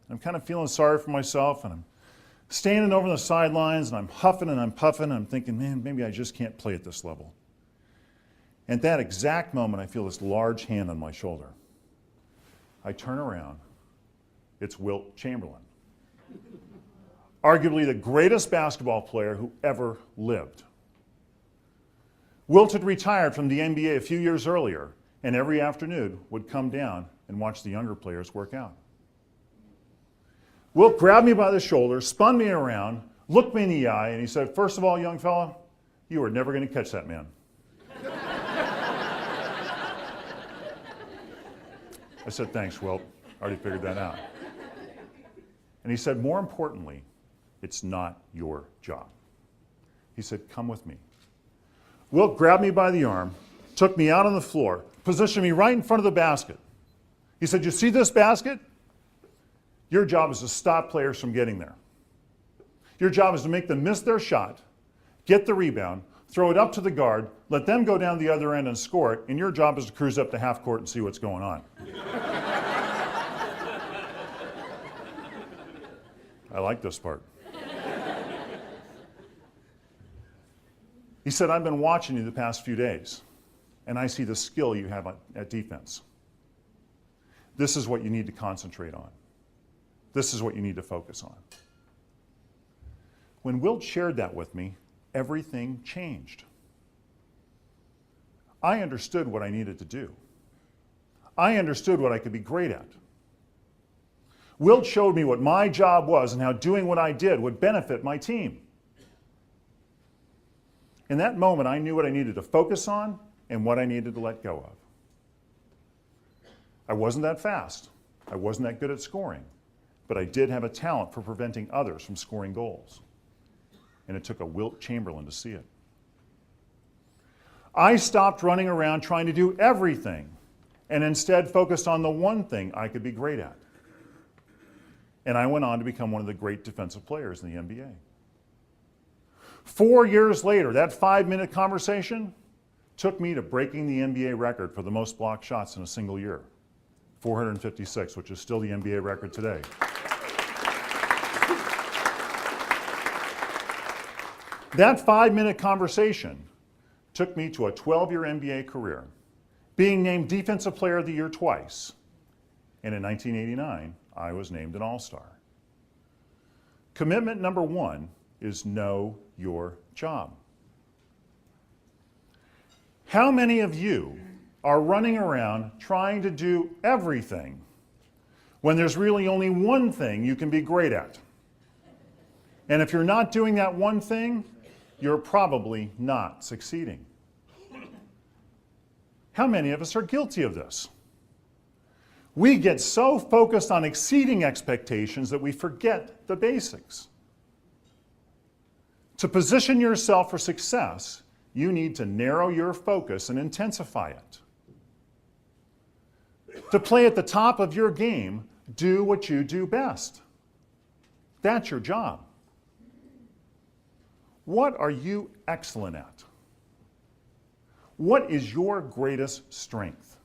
I'm kind of feeling sorry for myself, and I'm standing over the sidelines, and I'm huffing and I'm puffing, and I'm thinking, man, maybe I just can't play at this level. At that exact moment, I feel this large hand on my shoulder. I turn around. It's Wilt Chamberlain, arguably the greatest basketball player who ever lived. Wilt had retired from the NBA a few years earlier, and every afternoon would come down and watch the younger players work out. Wilt grabbed me by the shoulder, spun me around, looked me in the eye, and he said, "First of all, young fella, you are never going to catch that man." I said, "Thanks, Wilt. I already figured that out." And he said, "More importantly, it's not your job." He said, "Come with me." Wilt grabbed me by the arm, took me out on the floor, positioned me right in front of the basket. He said, "You see this basket? Your job is to stop players from getting there. Your job is to make them miss their shot, get the rebound, throw it up to the guard, let them go down the other end and score it, and your job is to cruise up to half court and see what's going on." I like this part. He said, "I've been watching you the past few days, and I see the skill you have at defense. This is what you need to concentrate on. This is what you need to focus on." When Wilt shared that with me, everything changed. I understood what I needed to do. I understood what I could be great at. Wilt showed me what my job was and how doing what I did would benefit my team. In that moment, I knew what I needed to focus on and what I needed to let go of. I wasn't that fast. I wasn't that good at scoring, but I did have a talent for preventing others from scoring goals. And it took a Wilt Chamberlain to see it. I stopped running around trying to do everything and instead focused on the one thing I could be great at. And I went on to become one of the great defensive players in the NBA. 4 years later, that 5-minute conversation took me to breaking the NBA record for the most blocked shots in a single year, 456, which is still the NBA record today. That 5-minute conversation took me to a 12-year NBA career, being named Defensive Player of the Year twice. And in 1989, I was named an All-Star. Commitment number one is know your job. How many of you are running around trying to do everything when there's really only one thing you can be great at? And if you're not doing that one thing, you're probably not succeeding. How many of us are guilty of this? We get so focused on exceeding expectations that we forget the basics. To position yourself for success, you need to narrow your focus and intensify it. To play at the top of your game, do what you do best. That's your job. What are you excellent at? What is your greatest strength?